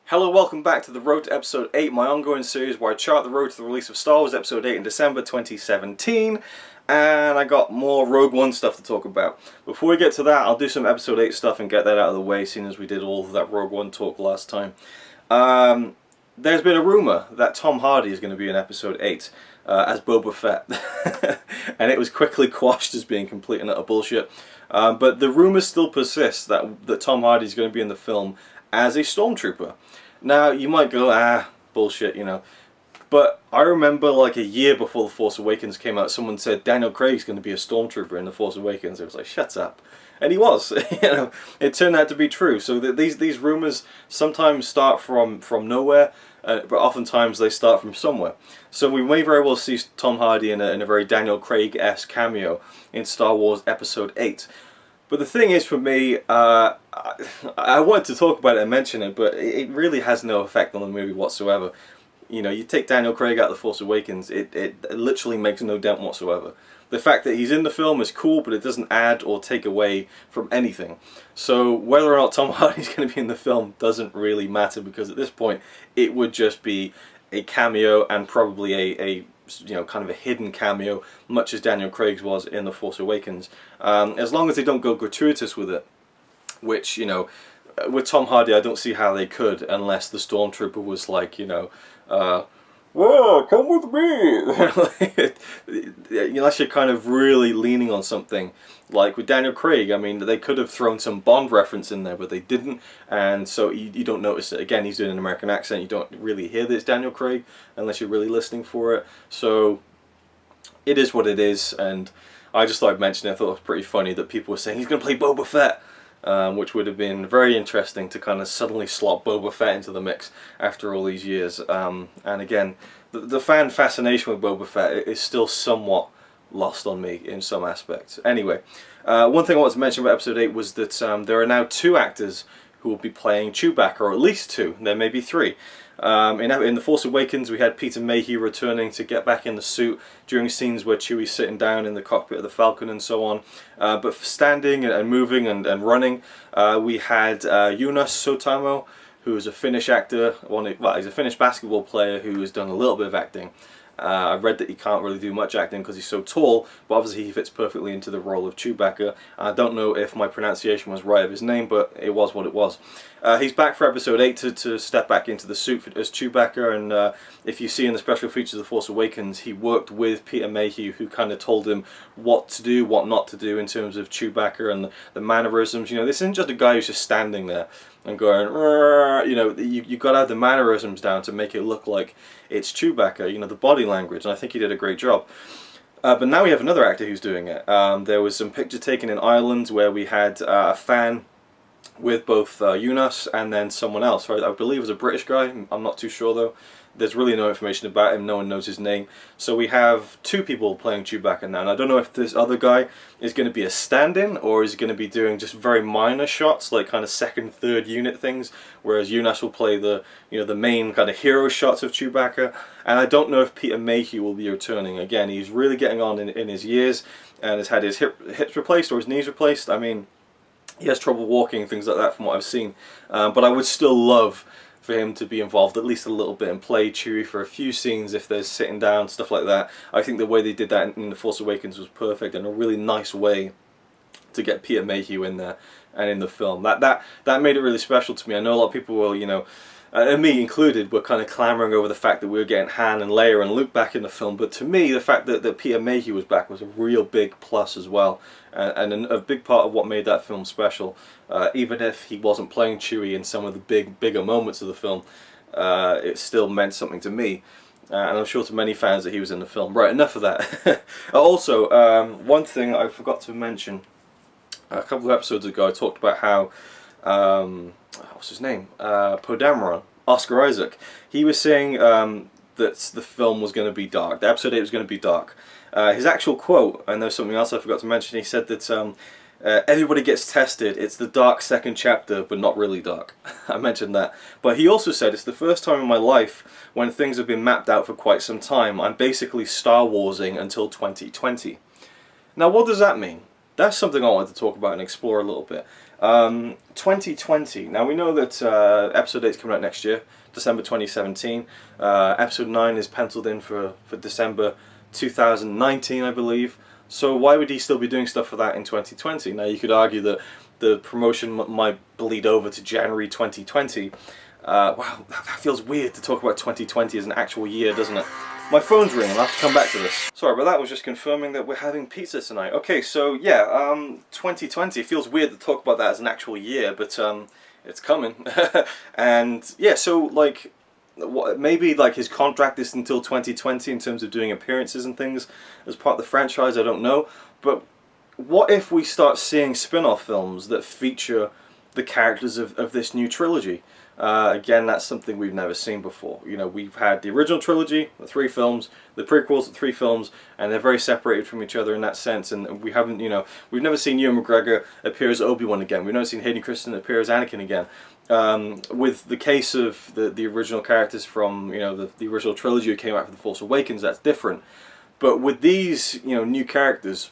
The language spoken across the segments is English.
Hello, welcome back to the Road to Episode 8, my ongoing series where I chart the road to the release of Star Wars Episode 8 in December 2017, and I got more Rogue One stuff to talk about. Before we get to that, I'll do some Episode 8 stuff and get that out of the way, seeing as we did all of that Rogue One talk last time. There's been a rumour that Tom Hardy is going to be in Episode 8 as Boba Fett, and it was quickly quashed as being complete and utter bullshit. But the rumour still persists that Tom Hardy is going to be in the film as a stormtrooper. Now, you might go, bullshit, you know. But I remember like a year before The Force Awakens came out, someone said Daniel Craig's going to be a stormtrooper in The Force Awakens. It was like, shut up. And he was. You know, it turned out to be true. So these rumours sometimes start from nowhere, but oftentimes they start from somewhere. So we may very well see Tom Hardy in a very Daniel Craig-esque cameo in Star Wars Episode VIII. But the thing is, for me, I wanted to talk about it and mention it, but it really has no effect on the movie whatsoever. You know, you take Daniel Craig out of The Force Awakens, it literally makes no dent whatsoever. The fact that he's in the film is cool, but it doesn't add or take away from anything. So whether or not Tom Hardy's going to be in the film doesn't really matter, because at this point it would just be a cameo, and probably a you know, kind of a hidden cameo, much as Daniel Craig's was in The Force Awakens. As long as they don't go gratuitous with it, which, you know, with Tom Hardy I don't see how they could, unless the stormtrooper was like, you know, whoa, come with me! Unless you're kind of really leaning on something. Like with Daniel Craig, I mean, they could have thrown some Bond reference in there, but they didn't, and so you don't notice it. Again, he's doing an American accent, you don't really hear that it's Daniel Craig, unless you're really listening for it. So, it is what it is, and I just thought I'd mention it. I thought it was pretty funny that people were saying he's going to play Boba Fett, which would have been very interesting to kind of suddenly slot Boba Fett into the mix after all these years. And again, the fan fascination with Boba Fett is still somewhat lost on me in some aspects. Anyway, one thing I wanted to mention about Episode 8 was that there are now 2 actors who will be playing Chewbacca, or at least 2, there may be 3. In The Force Awakens we had Peter Mayhew returning to get back in the suit during scenes where Chewie's sitting down in the cockpit of the Falcon and so on. But for standing and moving and running, we had Jonas Sotamo, who is a Finnish actor, well, he's a Finnish basketball player who has done a little bit of acting. I read that he can't really do much acting because he's so tall, but obviously he fits perfectly into the role of Chewbacca. I don't know if my pronunciation was right of his name, but it was what it was. He's back for Episode 8 to step back into the suit as Chewbacca, and if you see in the special features of The Force Awakens, he worked with Peter Mayhew, who kind of told him what to do, what not to do in terms of Chewbacca and the mannerisms. You know, this isn't just a guy who's just standing there and going, you know, you've got to have the mannerisms down to make it look like it's Chewbacca, you know, the body language, and I think he did a great job. But now we have another actor who's doing it. There was some picture taken in Ireland where we had a fan with both Jonas and then someone else, right? I believe it was a British guy, I'm not too sure though. There's really no information about him, no one knows his name. So we have 2 people playing Chewbacca now, and I don't know if this other guy is going to be a stand-in, or is going to be doing just very minor shots, like kind of second, third unit things, whereas Jonas will play the, you know, the main kind of hero shots of Chewbacca. And I don't know if Peter Mayhew will be returning. Again, he's really getting on in his years, and has had his hips replaced, or his knees replaced. I mean, he has trouble walking, things like that from what I've seen. But I would still love for him to be involved at least a little bit and play Chewie for a few scenes if there's sitting down, stuff like that. I think the way they did that in The Force Awakens was perfect, and a really nice way to get Peter Mayhew in there and in the film. That made it really special to me. I know a lot of people will, you know, and me included, were kind of clamouring over the fact that we were getting Han and Leia and Luke back in the film, but to me the fact that Peter Mayhew was back was a real big plus as well, and a big part of what made that film special. Even if he wasn't playing Chewie in some of the bigger moments of the film, it still meant something to me, and I'm sure to many fans that he was in the film. Right, enough of that. Also, one thing I forgot to mention, a couple of episodes ago I talked about how what's his name? Poe Dameron, Oscar Isaac. He was saying that the film was going to be dark. The episode 8 was going to be dark. His actual quote, and there's something else I forgot to mention, he said that everybody gets tested, it's the dark second chapter, but not really dark. I mentioned that. But he also said, it's the first time in my life when things have been mapped out for quite some time. I'm basically Star Warsing until 2020. Now what does that mean? That's something I wanted to talk about and explore a little bit. 2020. Now we know that Episode 8 is coming out next year, December 2017. Episode 9 is penciled in for December 2019, I believe. So why would he still be doing stuff for that in 2020? Now you could argue that the promotion might bleed over to January 2020. Wow, that feels weird to talk about 2020 as an actual year, doesn't it? My phone's ringing, I'll have to come back to this. Sorry, but that was just confirming that we're having pizza tonight. Okay, so yeah, 2020, it feels weird to talk about that as an actual year, but it's coming. And yeah, so like, maybe like his contract is until 2020 in terms of doing appearances and things as part of the franchise, I don't know. But what if we start seeing spin-off films that feature the characters of this new trilogy? Again, that's something we've never seen before. You know, we've had the original trilogy, the 3 films, the prequels, the 3 films, and they're very separated from each other in that sense. And we haven't, you know, we've never seen Ewan McGregor appear as Obi-Wan again. We've never seen Hayden Christensen appear as Anakin again. With the case of the original characters from, you know, the original trilogy who came out for the Force Awakens, that's different. But with these, you know, new characters,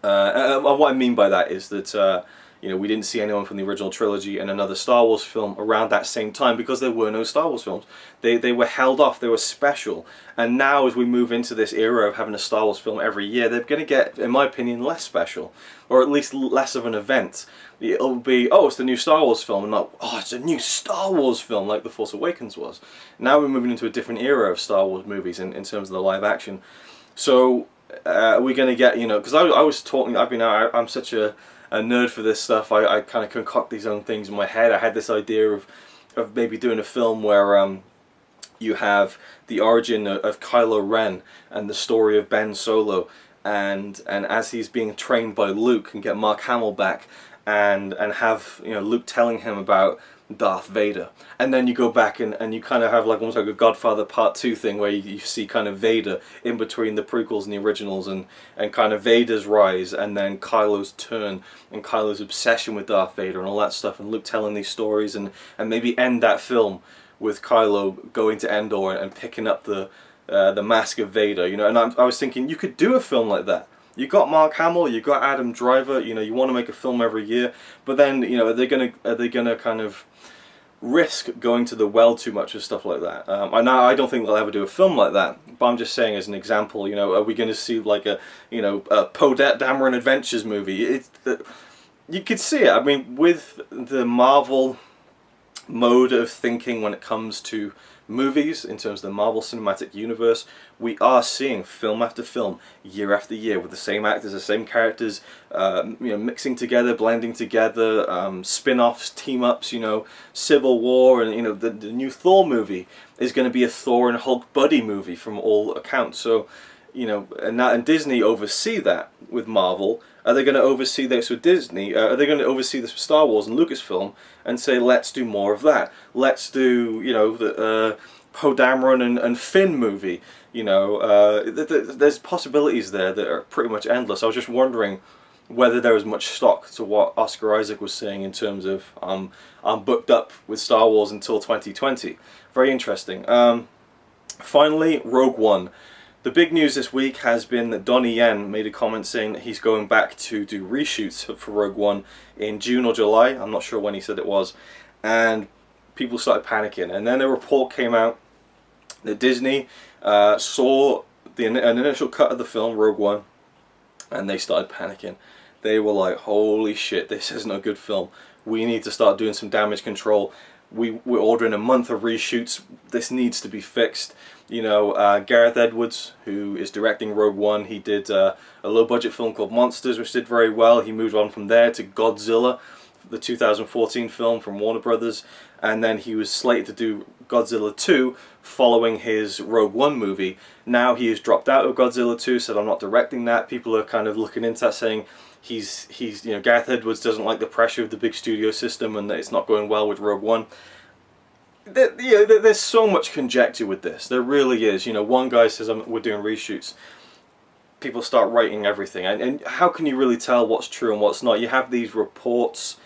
and what I mean by that is that you know, we didn't see anyone from the original trilogy in another Star Wars film around that same time because there were no Star Wars films. They were held off, they were special. And now as we move into this era of having a Star Wars film every year, they're going to get, in my opinion, less special. Or at least less of an event. It'll be, oh, it's the new Star Wars film, and not, oh, it's a new Star Wars film like The Force Awakens was. Now we're moving into a different era of Star Wars movies in terms of the live action. So, we're going to get, you know, because I was talking, I'm such a nerd for this stuff. I kind of concoct these own things in my head. I had this idea of maybe doing a film where you have the origin of Kylo Ren and the story of Ben Solo, and as he's being trained by Luke, and get Mark Hamill back and have, you know, Luke telling him about Darth Vader, and then you go back and you kind of have like almost like a Godfather Part 2 thing where you see kind of Vader in between the prequels and the originals, and kind of Vader's rise, and then Kylo's turn and Kylo's obsession with Darth Vader and all that stuff, and Luke telling these stories, and maybe end that film with Kylo going to Endor and picking up the mask of Vader, you know. And I was thinking you could do a film like that. You got Mark Hamill, you got Adam Driver, you know, you want to make a film every year, but then, you know, are they gonna kind of risk going to the well too much with stuff like that? I don't think they'll ever do a film like that, but I'm just saying as an example, you know, are we going to see like a, you know, a Poe Dameron Adventures movie? You could see it. I mean, with the Marvel mode of thinking when it comes to movies, in terms of the Marvel Cinematic Universe, we are seeing film after film, year after year, with the same actors, the same characters, you know, mixing together, blending together, spin-offs, team-ups, you know, Civil War, and, you know, the new Thor movie is going to be a Thor and Hulk buddy movie from all accounts. So, you know, and Disney oversee that with Marvel. Are they going to oversee this with Disney? Are they going to oversee this with Star Wars and Lucasfilm and say, let's do more of that? Let's do, you know, the Poe Dameron and Finn movie. You know, there's possibilities there that are pretty much endless. I was just wondering whether there was much stock to what Oscar Isaac was saying in terms of, I'm booked up with Star Wars until 2020. Very interesting. Finally, Rogue One. The big news this week has been that Donnie Yen made a comment saying that he's going back to do reshoots for Rogue One in June or July. I'm not sure when he said it was. And people started panicking. And then a report came out that Disney saw an initial cut of the film, Rogue One, and they started panicking. They were like, holy shit, this isn't a good film. We need to start doing some damage control. We're ordering a month of reshoots. This needs to be fixed. You know, Gareth Edwards, who is directing Rogue One, he did a low-budget film called Monsters, which did very well. He moved on from there to Godzilla, the 2014 film from Warner Brothers, and then he was slated to do Godzilla 2 following his Rogue One movie. Now he has dropped out of Godzilla 2, said I'm not directing that. People are kind of looking into that, saying he's you know, Gareth Edwards doesn't like the pressure of the big studio system and that it's not going well with Rogue One. There's so much conjecture with this. There really is. You know, one guy says we're doing reshoots. People start writing everything, and how can you really tell what's true and what's not? You have these reports.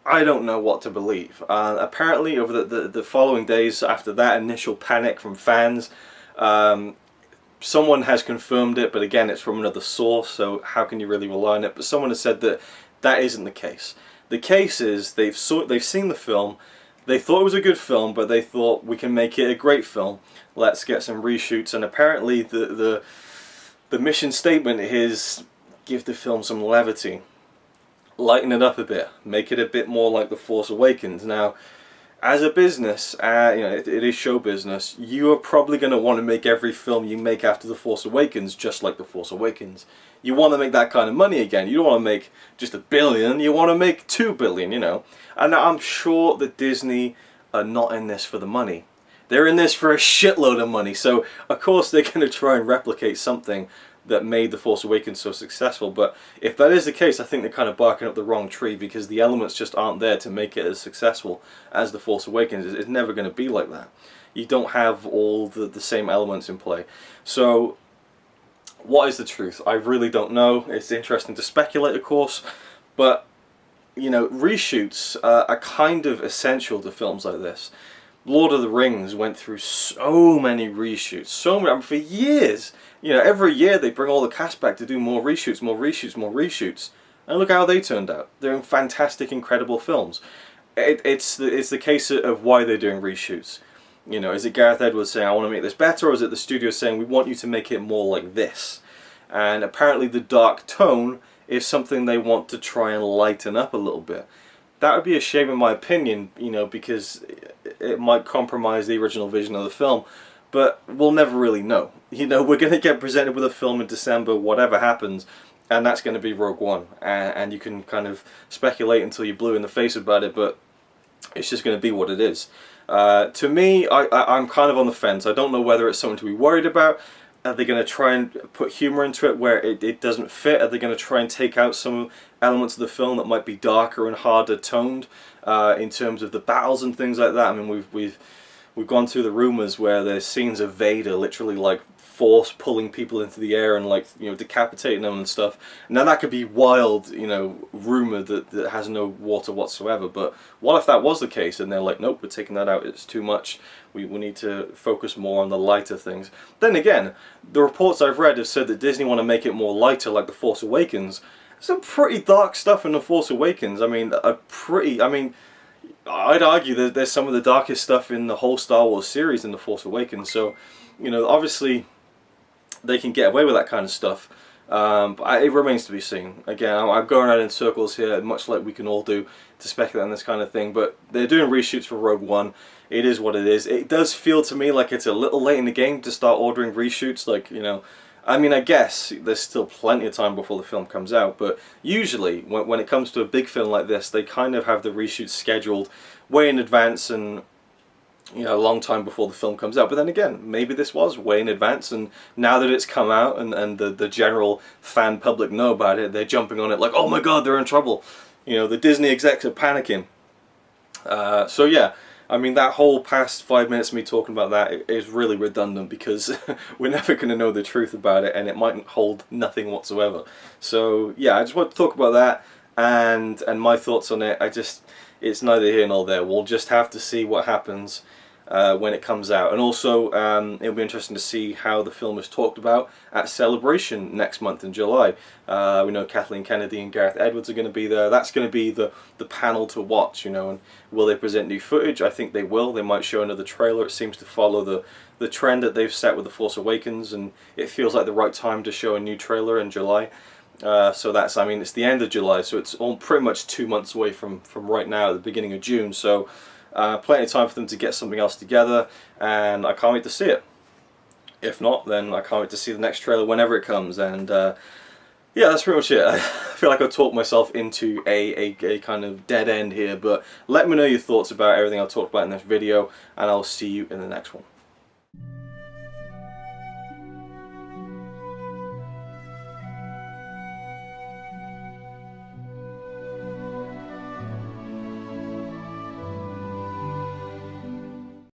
I don't know what to believe. Apparently, over the following days after that initial panic from fans, someone has confirmed it, but again, it's from another source, so how can you really rely on it? But someone has said that That isn't the case. The case is they've seen the film, they thought it was a good film, but they thought we can make it a great film. Let's get some reshoots, and apparently the mission statement is give the film some levity, lighten it up a bit, make it a bit more like The Force Awakens. Now, as a business, you know, it is show business. You are probably going to want to make every film you make after The Force Awakens just like The Force Awakens. You want to make that kind of money again. You don't want to make just $1 billion. You want to make $2 billion, you know. And I'm sure that Disney are not in this for the money. They're in this for a shitload of money. So, of course, they're going to try and replicate something that made The Force Awakens so successful. But if that is the case, I think they're kind of barking up the wrong tree, because the elements just aren't there to make it as successful as The Force Awakens. It's never going to be like that. You don't have all the same elements in play. So, what is the truth? I really don't know. It's interesting to speculate, of course, but, you know, reshoots are kind of essential to films like this. Lord of the Rings went through so many reshoots, so many, I mean, for years. You know, every year they bring all the cast back to do more reshoots, more reshoots, more reshoots. And look how they turned out. They're fantastic, incredible films. It's the case of why they're doing reshoots. You know, is it Gareth Edwards saying, I want to make this better, or is it the studio saying, we want you to make it more like this? And apparently the dark tone is something they want to try and lighten up a little bit. That would be a shame in my opinion, you know, because it might compromise the original vision of the film. But we'll never really know. You know, we're going to get presented with a film in December, whatever happens, and that's going to be Rogue One. And you can kind of speculate until you're blue in the face about it, but it's just going to be what it is. To me, I'm kind of on the fence. I don't know whether it's something to be worried about. Are they going to try and put humour into it where it doesn't fit? Are they going to try and take out some elements of the film that might be darker and harder toned in terms of the battles and things like that? I mean, we've gone through the rumours where there's scenes of Vader literally like force pulling people into the air and, like, you know, decapitating them and stuff. Now that could be wild, you know, rumour that has no water whatsoever, but what if that was the case and they're like, nope, we're taking that out, it's too much, we need to focus more on the lighter things. Then again, the reports I've read have said that Disney want to make it more lighter like The Force Awakens. Some pretty dark stuff in The Force Awakens. I mean, I'd argue that there's some of the darkest stuff in the whole Star Wars series in The Force Awakens, so, you know, obviously they can get away with that kind of stuff, but it remains to be seen. Again, I'm going around in circles here, much like we can all do, to speculate on this kind of thing, but they're doing reshoots for Rogue One. It is what it is. It does feel to me like it's a little late in the game to start ordering reshoots, like, you know, I mean, I guess there's still plenty of time before the film comes out, but usually when it comes to a big film like this, they kind of have the reshoots scheduled way in advance and, you know, a long time before the film comes out. But then again, maybe this was way in advance, and now that it's come out and the general fan public know about it, they're jumping on it like, oh my god, they're in trouble. You know, the Disney execs are panicking. So yeah, I mean, that whole past 5 minutes of me talking about that is really redundant, because we're never going to know the truth about it, and it might hold nothing whatsoever. So yeah, I just want to talk about that and my thoughts on it. It's neither here nor there. We'll just have to see what happens when it comes out. And also, it'll be interesting to see how the film is talked about at Celebration next month in July. We know Kathleen Kennedy and Gareth Edwards are going to be there. That's going to be the panel to watch, you know. And will they present new footage? I think they will. They might show another trailer. It seems to follow the trend that they've set with The Force Awakens, and it feels like the right time to show a new trailer in July. So that's, I mean, it's the end of July, so it's all pretty much 2 months away from right now, at the beginning of June. So plenty of time for them to get something else together, and I can't wait to see it. If not, then I can't wait to see the next trailer whenever it comes. And yeah, that's pretty much it. I feel like I've talked myself into a kind of dead end here, but let me know your thoughts about everything I talked about in this video, and I'll see you in the next one.